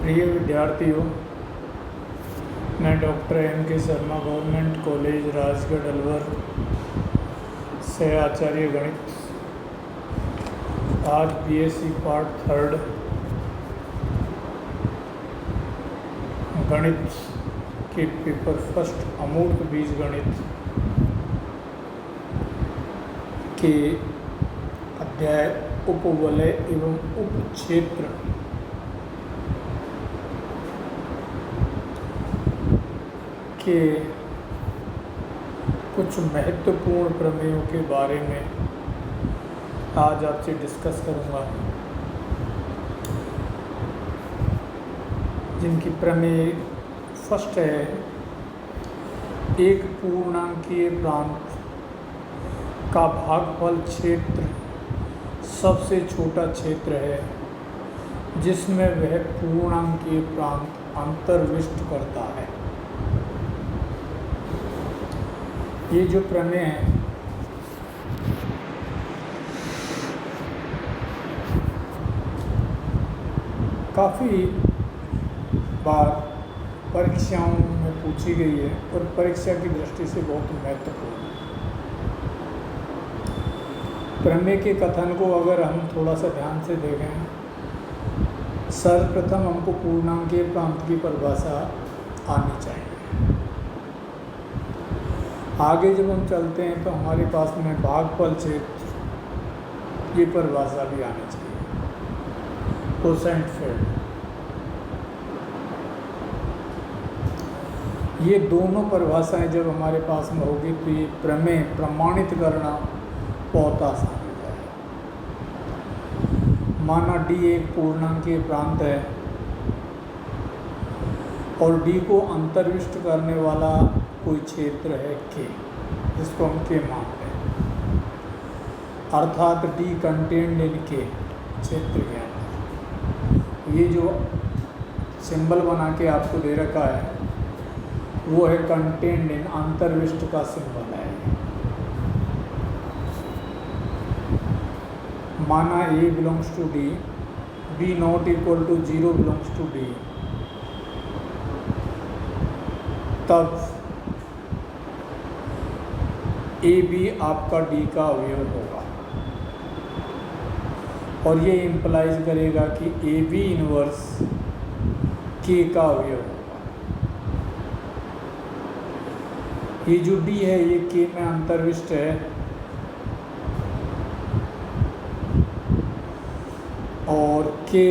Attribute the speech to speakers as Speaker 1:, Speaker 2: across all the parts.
Speaker 1: प्रिय विद्यार्थियों, मैं डॉक्टर एम के शर्मा गवर्नमेंट कॉलेज राजगढ़ अलवर से आचार्य गणित आज बीएससी पार्ट 3 गणित के पेपर फर्स्ट अमूर्त बीज गणित के अध्याय उपवलय एवं उपक्षेत्र के कुछ महत्वपूर्ण प्रमेयों के बारे में आज आपसे डिस्कस करूंगा, जिनकी प्रमेय फर्स्ट है। एक पूर्णांकीय प्रांत का भागफल क्षेत्र सबसे छोटा क्षेत्र है जिसमें वह पूर्णांकीय प्रांत अंतर्विष्ट करता है। ये जो प्रमेय है काफ़ी बार परीक्षाओं में पूछी गई है और परीक्षा की दृष्टि से बहुत महत्वपूर्ण है। प्रमेय के कथन को अगर हम थोड़ा सा ध्यान से देखें, सर्वप्रथम हमको पूर्णांकीय प्रांत की परिभाषा आनी चाहिए। आगे जब हम चलते हैं तो हमारे पास में भागफल क्षेत्र, ये परिभाषा भी आनी चाहिए। कोसेंट फील्ड, ये दोनों परिभाषाएं जब हमारे पास में होगी तो ये प्रमेय प्रमाणित करना बहुत आसान हो जाएगा। माना डी एक पूर्णांकीय प्रांत है और डी को अंतर्विष्ट करने वाला कोई क्षेत्र है के, जिसको हम के मानते हैं, अर्थात डी कंटेन्ड इन के क्षेत्र के अंदर। ये जो सिंबल बना के आपको दे रखा है वो है कंटेन्ड इन, अंतर्विष्ट का सिंबल है। माना A belongs to D, B not equal to 0 belongs to D, तब ए बी आपका डी का अवयव होगा और ये इम्प्लाइज करेगा कि ए बी इनवर्स के का अवयव होगा। ये जो डी है ये के में अंतर्विष्ट है और के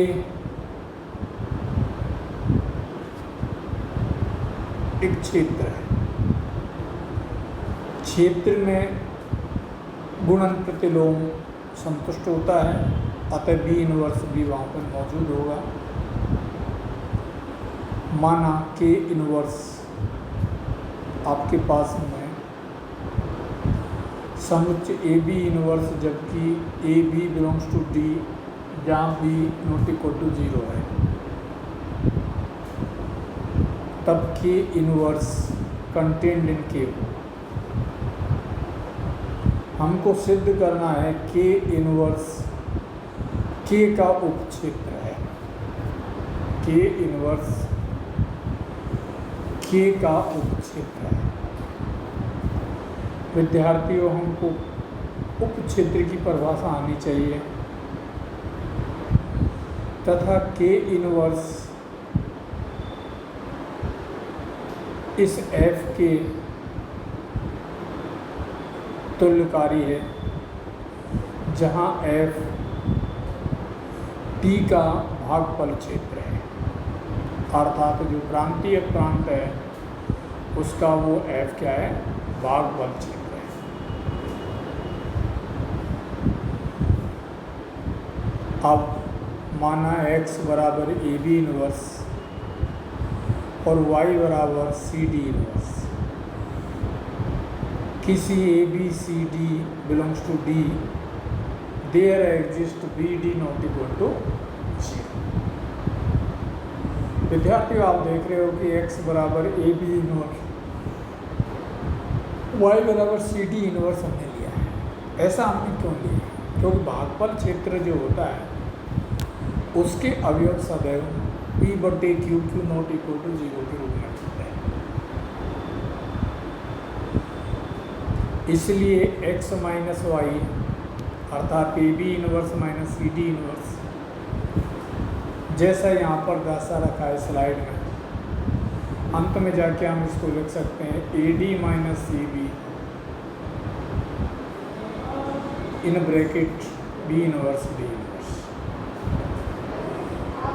Speaker 1: एक क्षेत्र है। क्षेत्र में गुणन प्रतिलोम संतुष्ट होता है, अतः बी इनवर्स भी वहाँ पर मौजूद होगा। माना के इनवर्स आपके पास में समुच्चय ए बी इनवर्स, जबकि A B belongs to D जहाँ बी नॉट इक्वल टू 0 है, तब के इनवर्स कंटेन्ड इन के हमको सिद्ध करना है के इनवर्स के का उपक्षेत्र है। के इनवर्स के का उपक्षेत्र है। विद्यार्थियों, हमको उपक्षेत्र की परिभाषा आनी चाहिए तथा के इनवर्स इस एफ के तुल्यकारी है, जहाँ एफ टी का भागफल क्षेत्र है, अर्थात जो प्रांतीय प्रांत है उसका वो एफ क्या है, भागफल क्षेत्र है। अब माना x बराबर ए बी इनवर्स और y बराबर सी डी इनवर्स, किसी A B C D belongs to D, there exist B D not equal to 0। विद्यार्थियों, आप देख रहे हो कि x बराबर ए बी इनवर्स, y बराबर सी डी इनवर्स हमने लिया है। ऐसा हमने क्यों लिया? क्योंकि भागफल क्षेत्र जो होता है उसके अवयव सदैव पी बटे Q Q not equal to 0 के रूप में लिखते हैं। इसलिए x माइनस वाई अर्थात A B inverse minus C D inverse, जैसा यहाँ पर दर्शा रखा है स्लाइड में, अंत में जाके हम इसको लिख सकते हैं A D minus C B in bracket B inverse D inverse.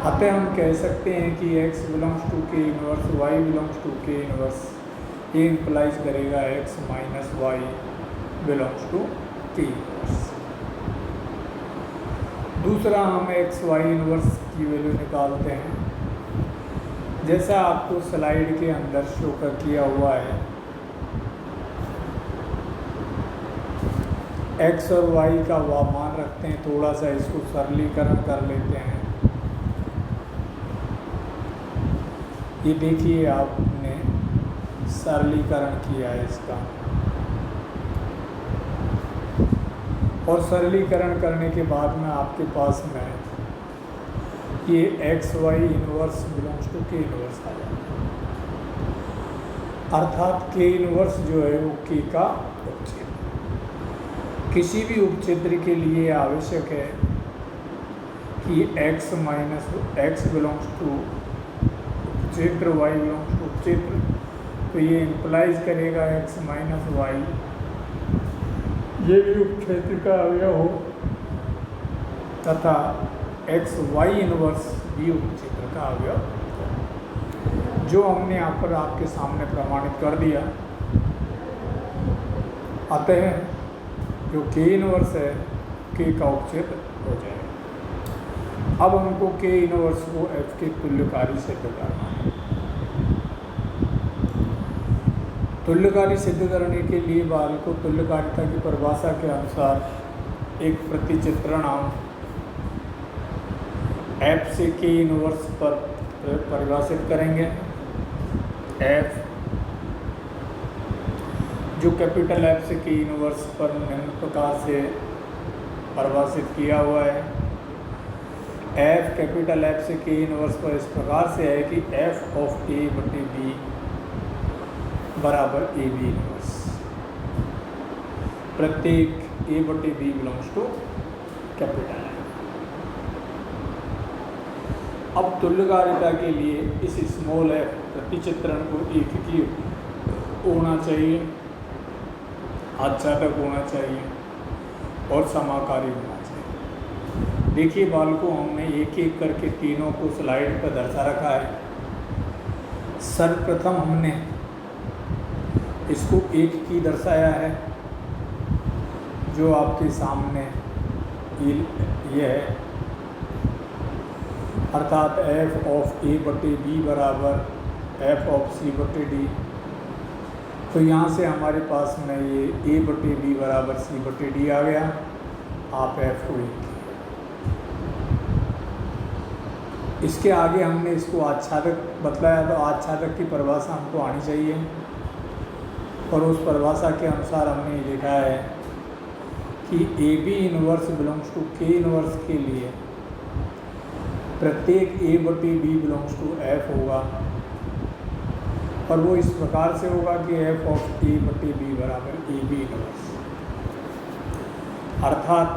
Speaker 1: अतः हम कह सकते हैं कि x belongs to K inverse, y belongs to K inverse, ये इम्प्लाइज करेगा x minus Y belongs to K inverse. दूसरा हम एक्स वाई इनवर्स की वैल्यू निकालते हैं, जैसा आपको स्लाइड के अंदर शो कर किया हुआ है। एक्स और वाई का मान रखते हैं, थोड़ा सा इसको सरलीकरण कर लेते हैं। ये देखिए आपने सरलीकरण किया है इसका, और सरलीकरण करने के बाद में आपके पास में ये X Y inverse belongs to K inverse आ जाएगा, अर्थात के इनवर्स जो है वो के का उपक्षेत्र। किसी भी उपक्षेत्र के लिए आवश्यक है कि X minus X belongs to उपक्षेत्र, वाई बिलोंग्स टू उपक्षेत्र, तो ये इम्प्लाइज करेगा एक्स माइनस वाई ये भी उपक्षेत्र का अवयव हो, तथा एक्स वाई इनवर्स भी उपक्षेत्र का अवयव हो, जो हमने यहाँ पर आपके सामने प्रमाणित कर दिया। अतः जो के इनवर्स है के का उपक्षेत्र हो जाएगा। अब हमको के इनवर्स को एफ के तुल्यकारी सिद्ध करना है। तुल्यकारी सिद्ध करने के लिए बाल को तुल्यकारिता की परिभाषा के अनुसार एक प्रतिचित्रण हम एफ से के इनवर्स पर परिभाषित करेंगे। एफ जो कैपिटल एफ से के इनवर्स पर निम्न प्रकार से परिभाषित किया हुआ है। एफ कैपिटल एफ से के इनवर्स पर इस प्रकार से है कि एफ ऑफ ए बटे बी बराबर ए बी इनवर्स, प्रत्येक ए बटे बी बिलोंग्स टू कैपिटल है। अब तुल्यकारिता के लिए इस स्मॉल एफ प्रतिचित्रण को एक ही होना चाहिए, आच्छादक होना चाहिए और समाकारी होना चाहिए। देखिए बालकों, हमने एक एक करके तीनों को स्लाइड पर दर्शा रखा है। सर्वप्रथम हमने इसको एक की दर्शाया है, जो आपके सामने ये है, अर्थात एफ ऑफ ए बटे बी बराबर एफ ऑफ सी बटे डी। तो यहाँ से हमारे पास में ये ए बटे बी बराबर सी बटे डी आ गया। आप एफ को एक, इसके आगे हमने इसको आच्छादक बतलाया, तो आच्छादक की परिभाषा हमको आनी चाहिए, और उस परिभाषा के अनुसार हमने ये लिखा है कि A B inverse belongs to K inverse के लिए प्रत्येक ए बटी बी बिलोंग्स टू एफ होगा, और वो इस प्रकार से होगा कि एफ ऑफ ए बटी बी बराबर ए बी इनवर्स, अर्थात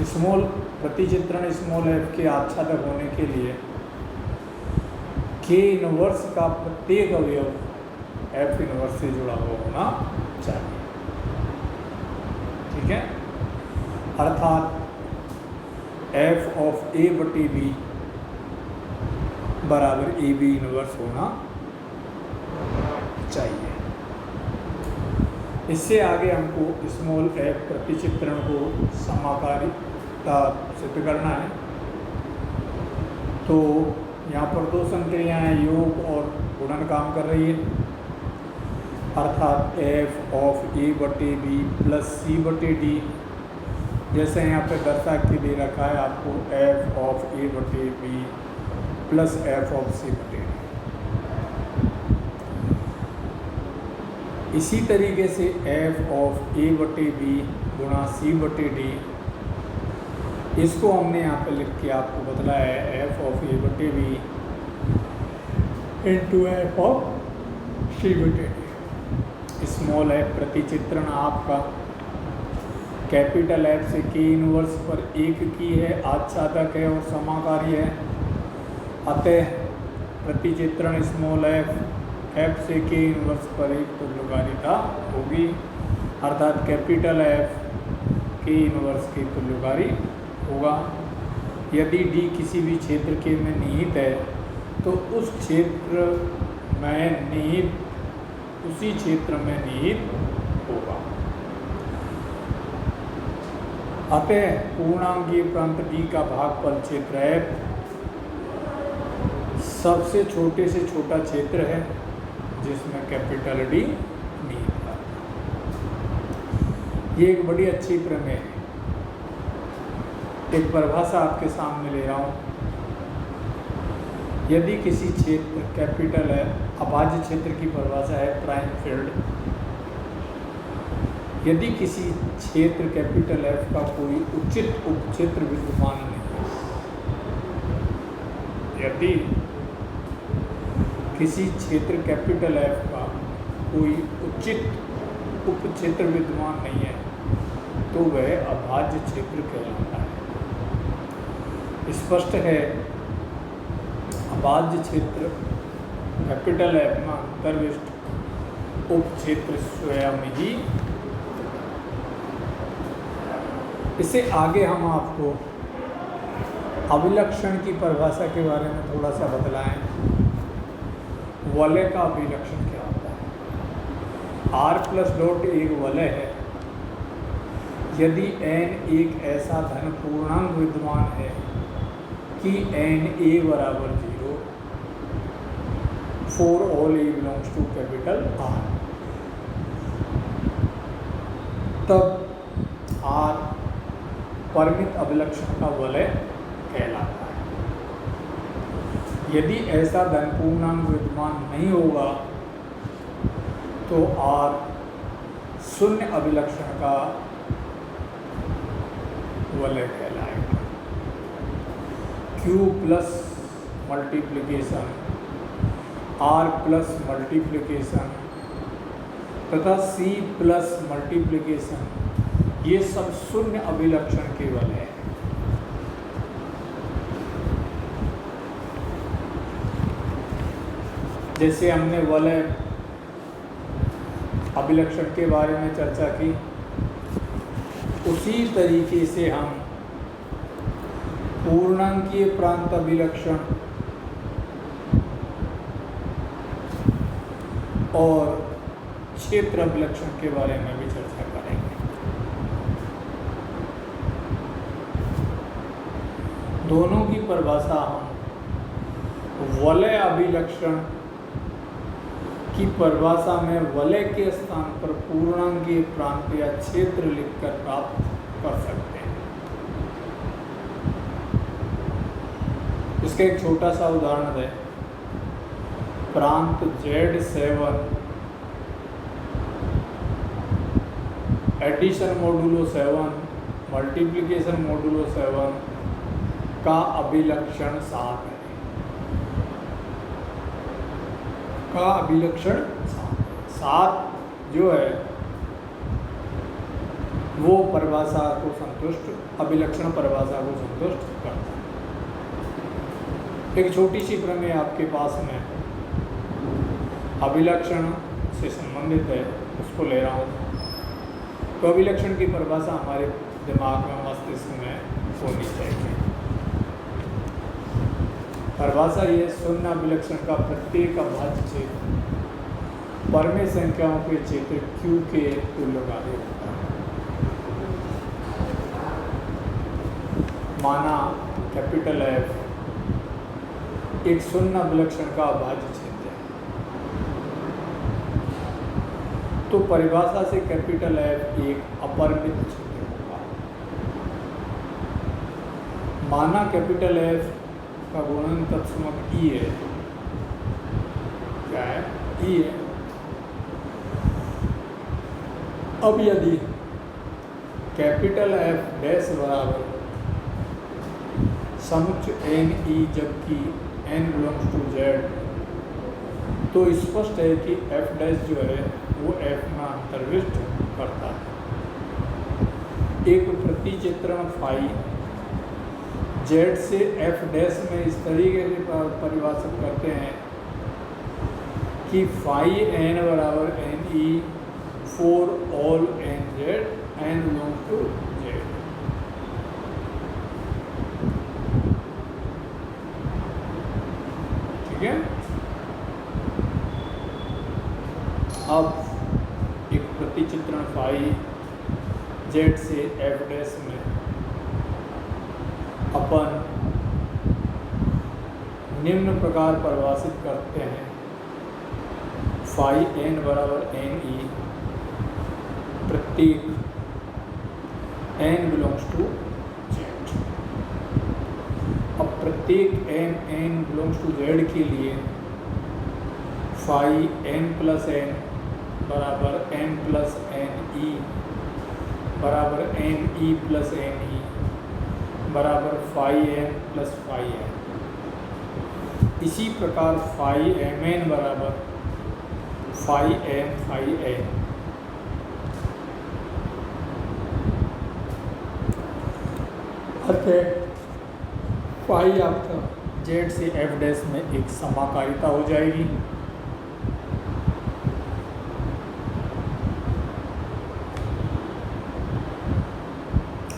Speaker 1: स्मॉल प्रतिचित्रण स्मॉल एफ के आच्छादक होने के लिए के इनवर्स का प्रत्येक अवयव एफ इनवर्स से जुड़ा हुआ होना चाहिए। ठीक है, अर्थात एफ ऑफ ए बटी बी बराबर ए बी इनवर्स होना चाहिए। इससे आगे हमको स्मॉल एफ प्रतिचित्रण को समाकारिता सिद्ध करना है। तो यहाँ पर दो संक्रियाएँ योग और गुणन काम कर रही है, अर्थात एफ ऑफ ए बटे बी प्लस सी बटे डी, जैसे यहाँ पे दर्शा के दे रखा है आपको एफ ऑफ ए बटे बी प्लस एफ ऑफ सी बटे डी। इसी तरीके से एफ ऑफ ए बटे बी गुणा सी बटे डी इसको हमने यहाँ पे लिख के आपको बतलाया है एफ ऑफ ए बटे बी इंटू एफ ऑफ सी बटे डी। स्मॉल एफ प्रतिचित्रण आपका कैपिटल एफ से के इनवर्स पर एक की है, आच्छादक है और समाकारी है। अतः प्रतिचित्रण स्मॉल एफ से के इनवर्स पर एक तुल्यकारिता होगी, अर्थात कैपिटल एफ के इनवर्स की तुल्यकारी होगा। यदि डी किसी भी क्षेत्र के में निहित है तो उस क्षेत्र में निहित उसी क्षेत्र में निहित होगा। अतः पूर्णांकीय प्रांत डी का भागफल क्षेत्र एफ सबसे छोटे से छोटा क्षेत्र है जिसमें कैपिटल डी निहित है। ये एक बड़ी अच्छी प्रमेय है। एक परिभाषा आपके सामने ले रहा हूँ। यदि किसी क्षेत्र कैपिटल है, अभाज्य क्षेत्र की परिभाषा है प्राइम फील्ड। यदि किसी क्षेत्र कैपिटल एफ का कोई उचित उपक्षेत्र विद्यमान नहीं है, यदि किसी क्षेत्र कैपिटल एफ का कोई उचित उपक्षेत्र विद्यमान नहीं है तो वह अभाज्य क्षेत्र कहलाता है। स्पष्ट है अभाज्य क्षेत्र कैपिटल एफ में अंतर्विष्ट उपक्षेत्र स्वयं ही। इससे आगे हम आपको अभिलक्षण की परिभाषा के बारे में थोड़ा सा बतलाएं। वलय का अभिलक्षण क्या होता है? आर प्लस डॉट एक वलय है यदि n एक ऐसा धन पूर्णांक विद्यमान है कि n a बराबर 0 for all a belongs to capital R, तब R परिमित अभिलक्षण का वलय कहलाता है। यदि ऐसा धन पूर्णांक विद्यमान नहीं होगा तो R शून्य अभिलक्षण का वलय कहलाएगा। Q plus multiplication, R plus multiplication तथा C प्लस मल्टीप्लिकेशन, ये सब शून्य अभिलक्षण के वलय है। जैसे हमने वलय अभिलक्षण के बारे में चर्चा की, उसी तरीके से हम पूर्णांकीय प्रांत अभिलक्षण और क्षेत्र अभिलक्षण के बारे में भी चर्चा करेंगे। दोनों की परिभाषा हम वलय अभिलक्षण की परिभाषा में वलय के स्थान पर पूर्णांकीय प्रांत या क्षेत्र लिखकर प्राप्त कर सकते हैं। इसका एक छोटा सा उदाहरण है। प्रांत Z7 addition modulo 7 multiplication modulo 7 का अभिलक्षण 7 है। का अभिलक्षण 7 जो है वो परिभाषा को संतुष्ट, अभिलक्षण परिभाषा को संतुष्ट करता है। एक छोटी सी प्रमेय आपके पास में अभिलक्षण से संबंधित है, उसको ले रहा हूँ। तो अभिलक्षण की परिभाषा हमारे दिमाग में, मस्तिष्क में होनी चाहिए। परिभाषा ये शून्य अभिलक्षण का प्रत्येक अभाज्य क्षेत्र परमेय संख्याओं के क्षेत्र Q के तुल्यकारी होता है। माना कैपिटल F एक शून्य अभिलक्षण का अभाज्य क्षेत्र है, तो परिभाषा से कैपिटल F एक अपरिमित क्षेत्र होगा। माना कैपिटल F का गुणन तत्समक E है। क्या है? E है। अब यदि कैपिटल F डैश बराबर समुच्च एन ई जबकि एन बिलोंग्स टू जेड, तो स्पष्ट है कि एफ डैश जो है वो एफ में अंतर्विष्ट करता है। एक प्रतिचित्रण फाई जेड से एफ डैश में इस तरीके से परिभाषित करते हैं कि फाई एन बराबर N E for all N Z N belongs to Z. ठीक है। अब एक प्रतिचित्रण फाई जेड से एफ डैश में अपन निम्न प्रकार परिभाषित करते हैं, फाई एन बराबर एन ई प्रत्येक एन बिलोंग्स टू जेड। अब प्रत्येक एन बिलोंग्स टू जेड के लिए फाई एन प्लस एन बराबर एन प्लस एन ई बराबर N E plus N E बराबर phi N plus phi N. इसी प्रकार फाई एम एन बराबर फाई एन फाई एन। अतः फाई आपका जेड से एफ डैश में एक समाकारिता हो जाएगी।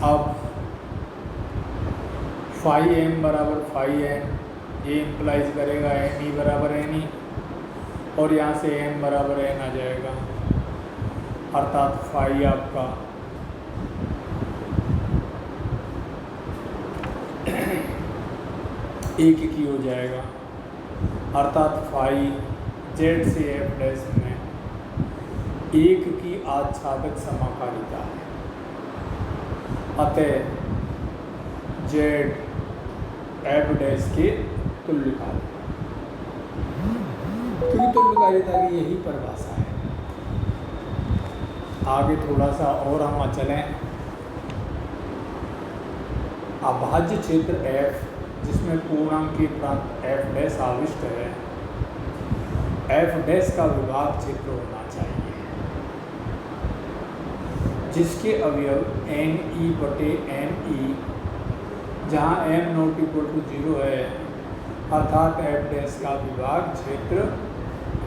Speaker 1: अब फाई एम बराबर फाई एन, ये इम्प्लाइज करेगा एन ई बराबर एन ई, और यहाँ से एम बराबर एन आ जाएगा, अर्थात फाई आपका एक की हो जाएगा, अर्थात फाई जेड से एफ डैश में एक की आच्छादक समाकारिता है। अतः जेड एफ डैश के तुल्यकालिक, क्योंकि तुल्यकालिता की यही परिभाषा है। आगे थोड़ा सा और हम चलें। अभाज्य क्षेत्र एफ जिसमें पूर्णांक के प्रांत एफ डैश आविष्ट है, एफ डैश का विभाग क्षेत्र होना चाहिए जिसके अवयव एन ई बटे एन ई, जहाँ एम नॉट इक्वल टू 0 है, अर्थात एफ डैश का विभाग क्षेत्र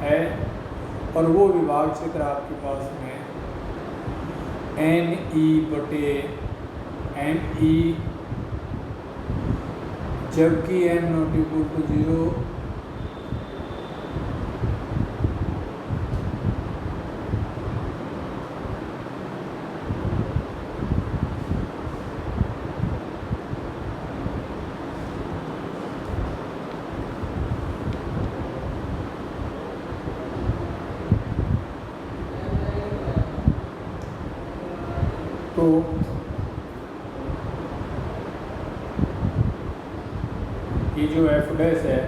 Speaker 1: है। और वो विभाग क्षेत्र आपके पास में एन ई बटे एम ई जबकि एम नॉट इक्वल टू 0 तो ये जो एफ डैश है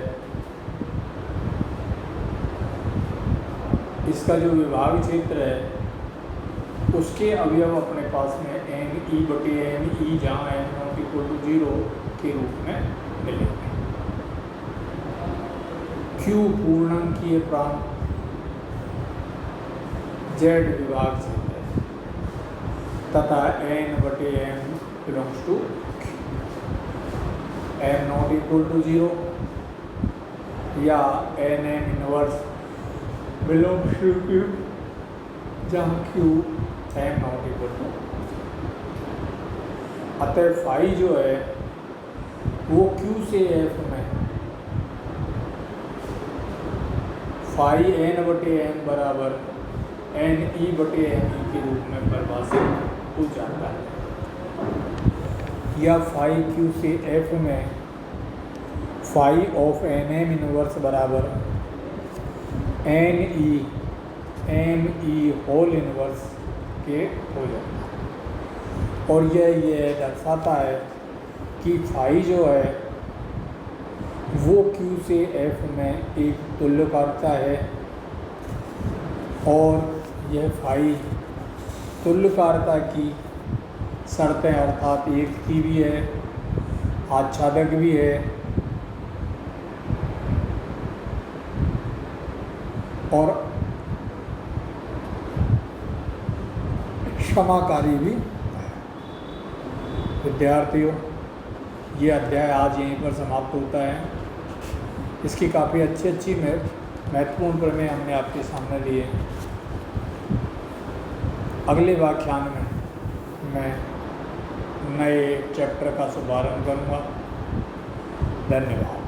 Speaker 1: इसका जो विभाग क्षेत्र है उसके अवयव अपने पास में एन ई बटे एन ई, जहाँ एन नॉट इक्वल टू 0 के रूप में मिलेंगे। क्यू पूर्णांकीय प्रांत जेड विभाग क्षेत्र तथा एन बटे M belongs to M not equal to 0 या N M inverse belongs to Q, जहाँ Q M not equal to. अतः फाई जो है वो क्यू से एफ में फाई एन बटे एम बराबर एन ई बटे एन ई के रूप में परिभाषित हो जाता है, या फाई क्यू से एफ में phi of N M inverse बराबर N E M E whole inverse के हो जाता है। और यह दर्शाता है कि फाई जो है वो क्यू से एफ में एक तुल्यकालिता है, और यह फाई तुल्यकालिता की शर्तें अर्थात एक की भी है आच्छादक भी है और क्षमाकारी भी है। विद्यार्थियों, ये अध्याय आज यहीं पर समाप्त होता है। इसकी काफ़ी अच्छी महत्वपूर्ण प्रमेय हमने आपके सामने लिए। अगले व्याख्यान में मैं नए चैप्टर का शुभारंभ करूँगा। धन्यवाद।